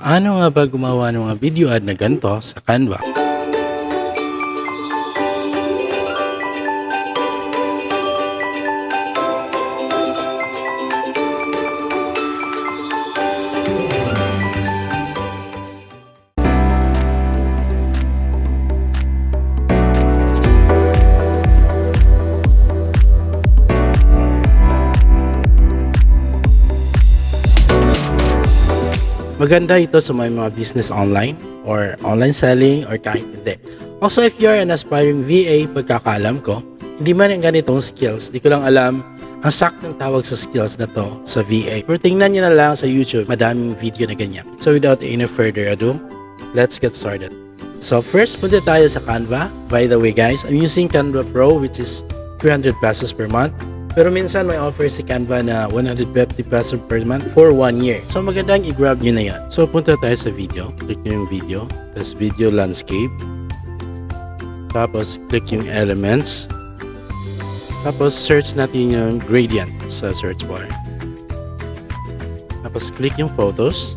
Paano nga ba gumawa ng mga video ad na ganito sa Canva? Maganda ito sa may mga business online or online selling or kahit hindi. Also, if you're an aspiring VA, pagkakaalam ko, hindi man ang ganitong skills, di ko lang alam ang saktong tawag sa skills na to sa VA. Pero tingnan nyo na lang sa YouTube, madaming video na ganyan. So without any further ado, let's get started. So first, punta tayo sa Canva. By the way guys, I'm using Canva Pro which is 300 pesos per month. Pero minsan may offer si Canva na 150 pesos per month for 1 year. So magandang i-grab nyo na yan. So punta tayo sa video. Click nyo yung video. Tapos video landscape. Tapos click yung elements. Tapos search natin yung gradient sa search bar. Tapos click yung photos.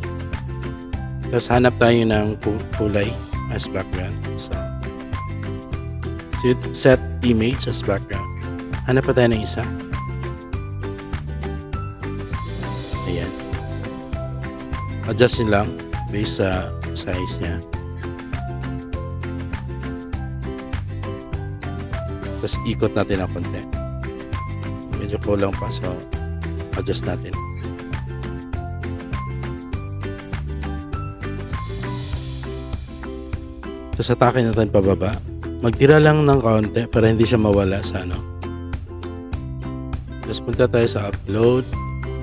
Tapos hanap tayo ng kulay as background. So set image as background. Hanap pa tayo ng isa. Ayan. Adjust nyo lang based sa size niya. Tapos ikot natin ang konti. Medyo kulang pa, so adjust natin. Tapos atake natin pababa. Magtira lang ng kaunti para hindi siya mawala sa ano. Tapos punta tayo sa upload.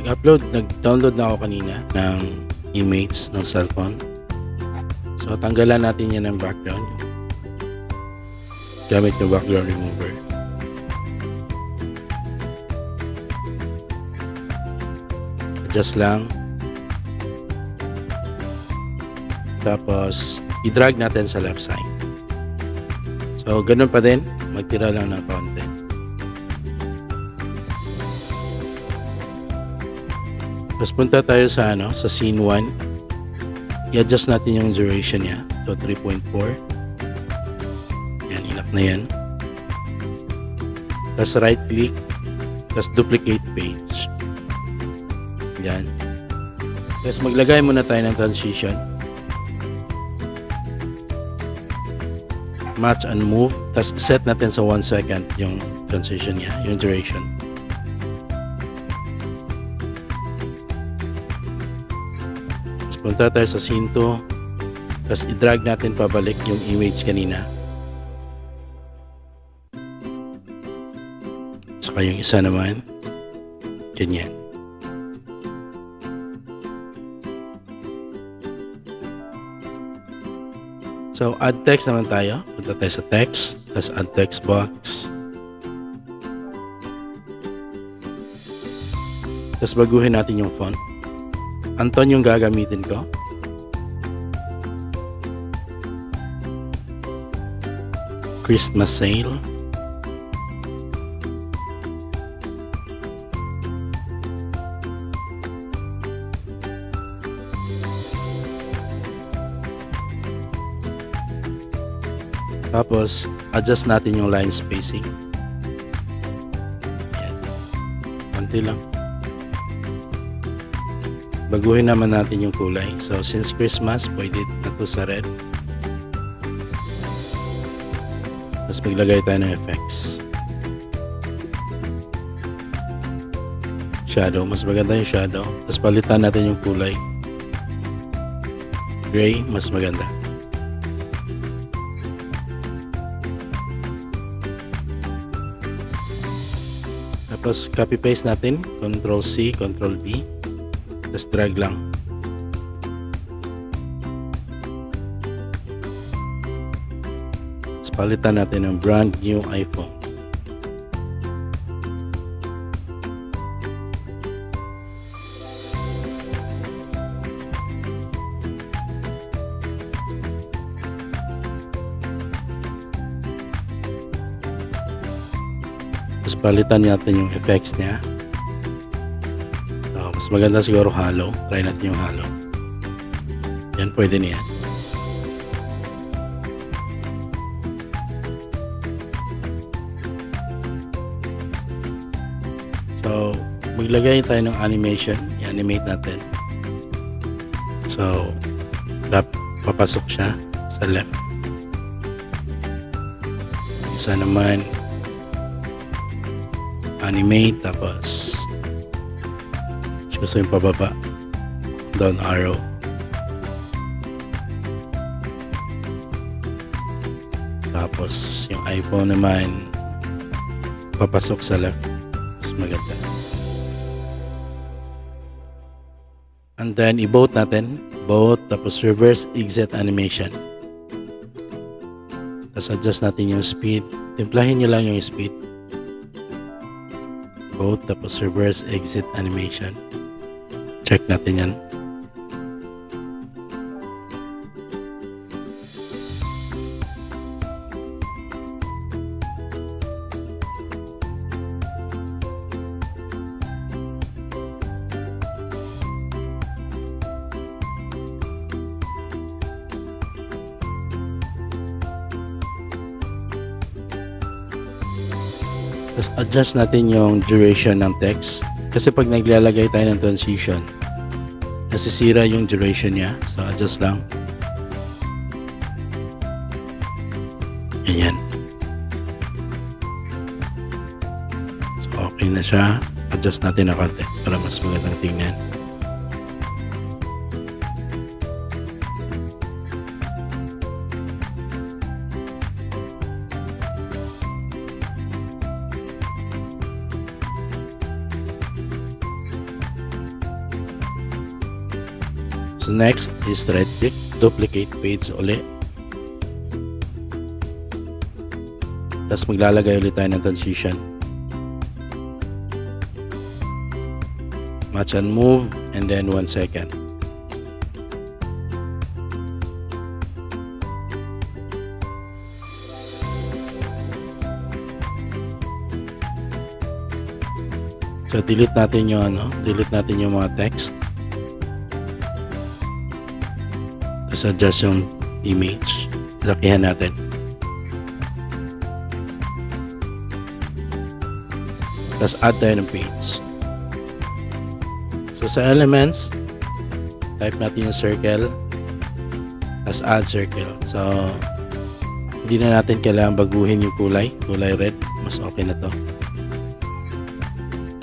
Nag-download na ako kanina ng image ng cellphone. So tanggalan natin yan ng background. Gamit yung background remover. Adjust lang. Tapos i-drag natin sa left side. So ganun pa din. Magtira lang ng konti. Tapos punta tayo sa sa scene 1. I-adjust natin yung duration niya. So 3.4. Yan, enough na yan. Tapos right click. Tapos duplicate page. Yan. Tapos maglagay muna tayo ng transition. Match and move. Tapos set natin sa 1 second yung transition niya, yung duration. Punta tayo sa scene 2. Tapos i-drag natin pabalik yung image kanina. Saka yung isa naman. Ganyan. So add text naman tayo. Punta tayo sa text. Tapos add text box. Tapos baguhin natin yung font. Anton yung gagamitin ko. Christmas sale. Tapos adjust natin yung line spacing. Ayan. Konti lang. Baguhin naman natin yung kulay. So, since Christmas, pwede na to sa red. Tapos maglagay tayo ng effects. Shadow. Mas maganda yung shadow. Tapos palitan natin yung kulay. Gray. Mas maganda. Tapos copy-paste natin. Ctrl-C, Ctrl-V. Tapos drag lang. Tapos palitan natin ng brand new iPhone. Tapos palitan natin yung effects niya. So, mas maganda siguro halo. Try natin yung halo. Yan, pwede na yan. So, maglagay tayo ng animation. I-animate natin. So, papasok siya sa left. Isa naman, animate, tapos gusto yung pababa, down arrow. Tapos yung iPhone naman papasok sa left. Mas maganda. And then i-boat natin, boat, tapos reverse exit animation. Tapos adjust natin yung speed. Timplahin nyo lang yung speed. Boat, tapos reverse exit animation. Check natin yan. Tapos adjust natin yung duration ng text. Kasi pag naglalagay tayo ng transition, nasisira yung duration niya. So adjust lang. Ganyan. So okay na siya. Adjust natin na konti para mas magandang tingnan. So next is right click, duplicate page ulit. Tapos maglalagay ulit tayo ng transition. Match and move, and then 1 second. So delete natin yung mga text. Tapos adjust yung image. Lakihan natin. Tapos add tayo ng page. So sa elements, type natin yung circle. Tapos add circle. So hindi na natin kailangan baguhin yung kulay. Kulay red. Mas okay na to.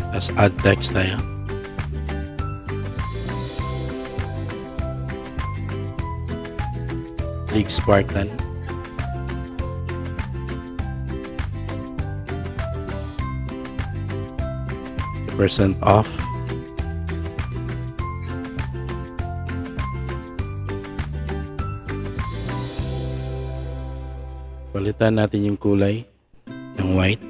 Tapos add text tayo. Big Spartan. % off. Palitan natin yung kulay ng white.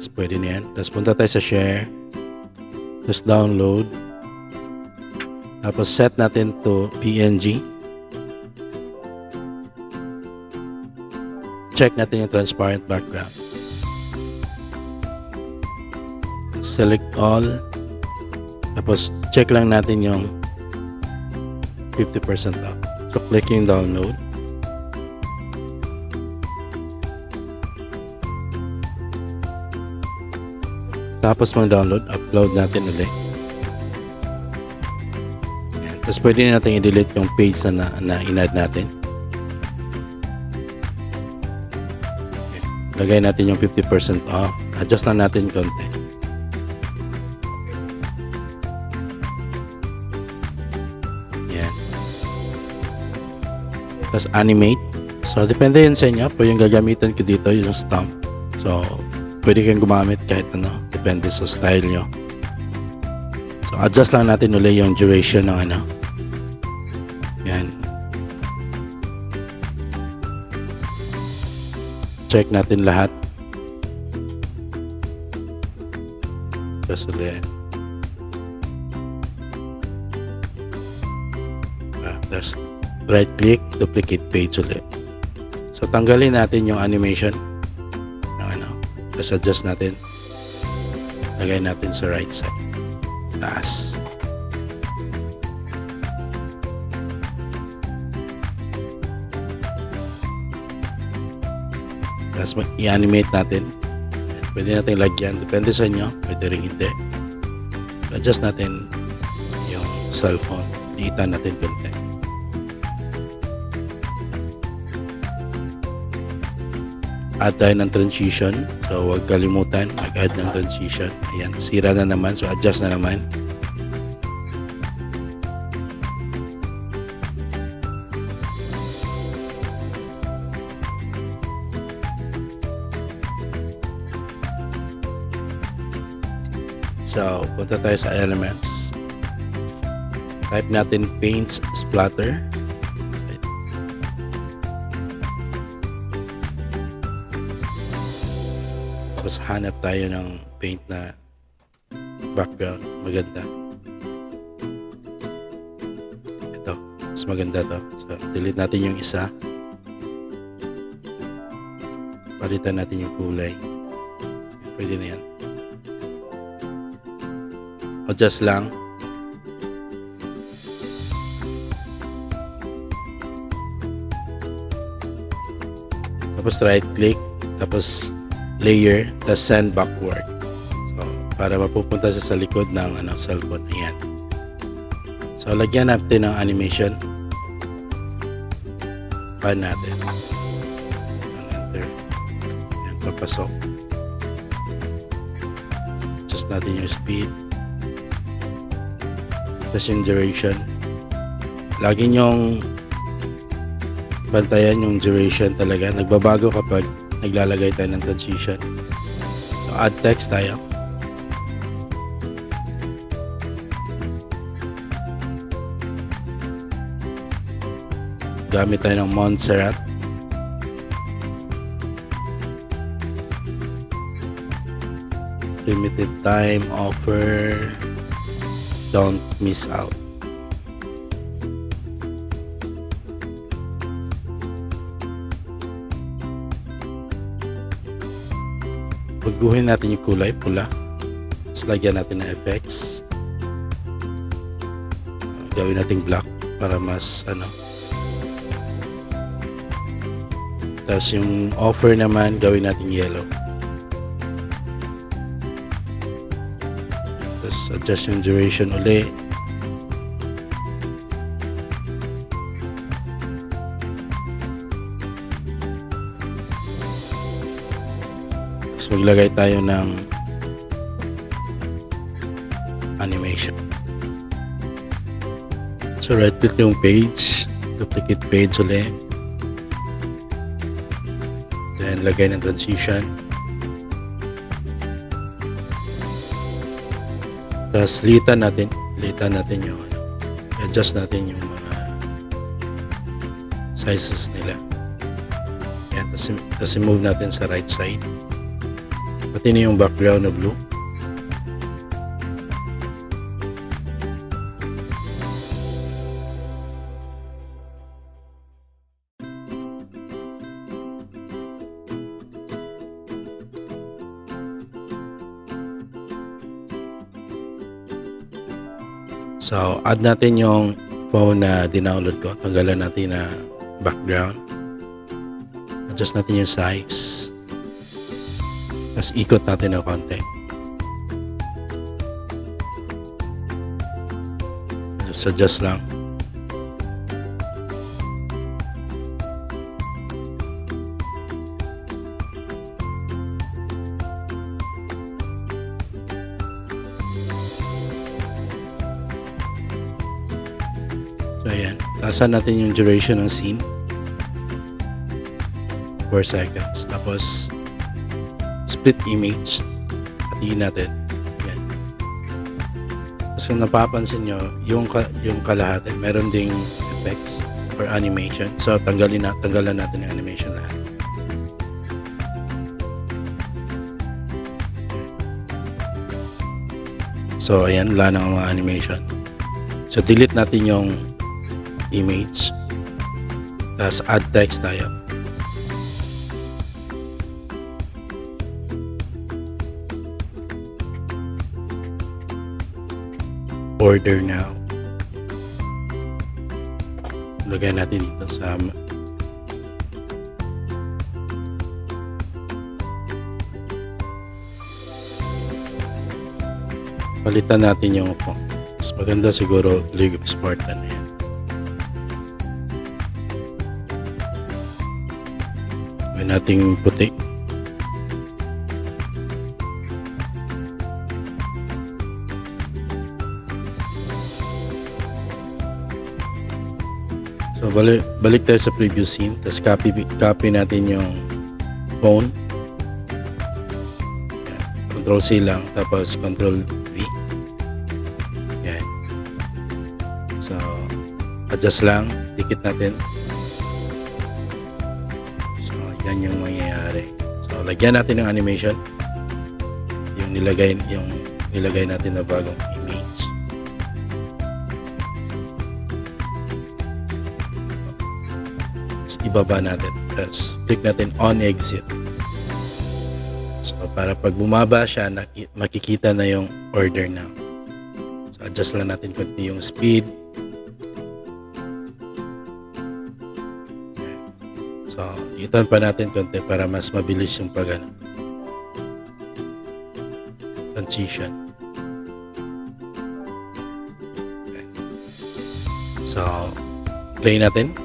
So, pwede na yan. Tapos punta tayo sa share. Tapos download. Tapos set natin to PNG. Check natin yung transparent background. Select all. Tapos check lang natin yung 50% off. So click yung download. Tapos mag-download, upload natin ulit. Tapos pwede natin i-delete yung page na in-add natin. Lagay natin yung 50% off. Adjust na natin konti. Yan. Tapos animate. So depende yun sa inyo. Pero yung gagamitin ko dito yung stamp. So pwede kang gumamit kahit ano. Depende sa style nyo. So adjust lang natin ulit yung duration ng ano. Yan. Check natin lahat. Tapos ulit. Tapos right click, duplicate page ulit. So tanggalin natin yung animation. Ng ano. Tapos adjust natin. Lagay natin sa right side. taas. Tapos i-animate natin. Pwede natin lagyan. Depende sa inyo. Pwede rin hindi. Adjust natin yung cellphone. Iitan natin konti. Add tayo ng transition. So, huwag kalimutan. Mag-add ng transition. Ayan. Sira na naman. So, adjust na naman. So, punta tayo sa elements. Type natin paints splatter. Tapos hanap tayo ng paint na background. Maganda. Ito. Mas maganda to. So, delete natin yung isa. Palitan natin yung kulay. Pwede na yan. Adjust lang. Tapos right click. Tapos layer. Tapos send backward. So, para mapupunta sa likod ng cellphone. Ayan. So, lagyan natin ng animation. Pan natin. Enter. Ayan, papasok. Adjust natin yung speed. Tapos yung duration. Lagi nyong bantayan yung duration talaga. Nagbabago kapag naglalagay tayo ng transition. So, add text tayo. Gamit tayo ng Montserrat. Limited time offer. Don't miss out. Baguhin natin yung kulay pula. Tapos lagyan natin ng effects. Gawin natin black para mas Tapos yung offer naman gawin natin yellow. Adjust yung duration uli. Tapos maglagay tayo ng animation. So right click yung page, duplicate page uli. Then lagay ng transition. Tapos litan natin yung adjust natin yung mga sizes nila. Yan, tapos i-move natin sa right side. Pati na yung background na blue. So, add natin yung phone na dinownload ko. Tanggalan natin na background. Adjust natin yung size. Tapos ikot natin ng konti. Just adjust lang. So, ayan. Tasan natin yung duration ng scene. 4 seconds. Tapos, split image. Hatiin natin. Ayan. Tapos, kung napapansin nyo, yung kalahati, meron ding effects or animation. So, tanggalan natin yung animation lahat. So, ayan. Wala nang mga animation. So, delete natin yung image. Tapos add text tayo. order now. Lagay natin dito sa palitan natin yung font. Mas maganda siguro League of Spartan na yan. Gawin nating puti. So balik tayo sa previous scene, tapos copy natin yung phone. Yan. Control C lang, tapos Control V. Yan. So adjust lang, dikit natin. So yan yung mangyayari. So lagyan natin ng animation. Yung nilagay natin na bagong image. Ibaba natin, tapos click natin on exit. So para pag bumaba siya, makikita na yung order now. So adjust lang natin konti yung speed. Okay. So itan pa natin konti para mas mabilis yung transition. Okay. So play natin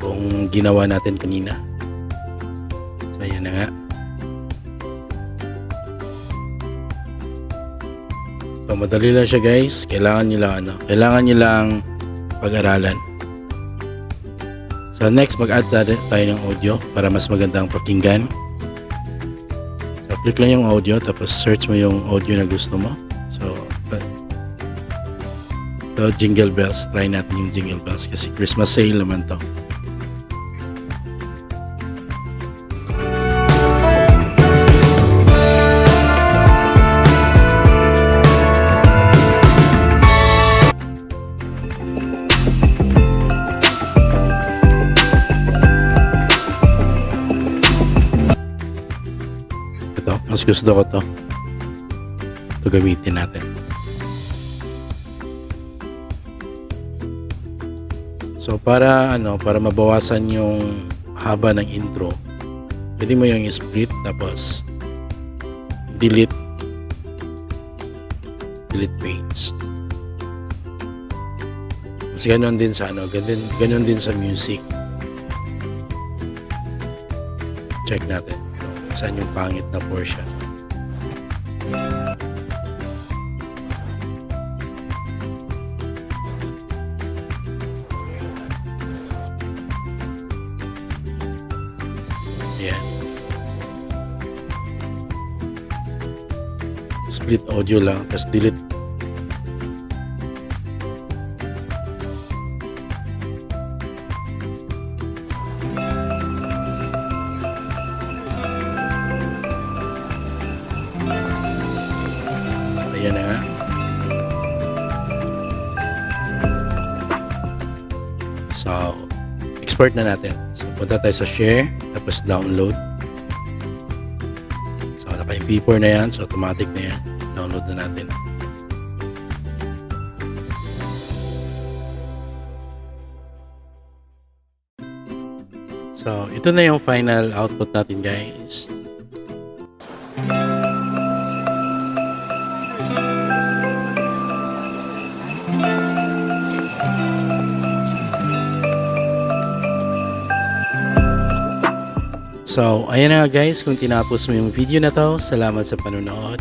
kung ginawa natin kanina. So ayan na nga. So madali lang siya guys. Kailangan nyo lang pag-aralan. So next mag-add tayo ng audio para mas magandang pakinggan. So click lang yung audio, tapos search mo yung audio na gusto mo. So jingle bells, try natin yung jingle bells kasi Christmas sale naman to. Mas gusto ko to gamitin natin. So para mabawasan yung haba ng intro, pwede mo yung split tapos delete page. Mas ganun din sa ganun din sa music. Check natin saan yung pangit na portion. Ayan. Split audio lang, tapos delete. Ayan na nga. So, export na natin. So, punta tayo sa share, tapos download. So, naka-MP4 na yan. So, automatic na yan. Download na natin. So, ito na yung final output natin guys. So, ayan na guys, kung tinapos mo yung video na to, salamat sa panonood.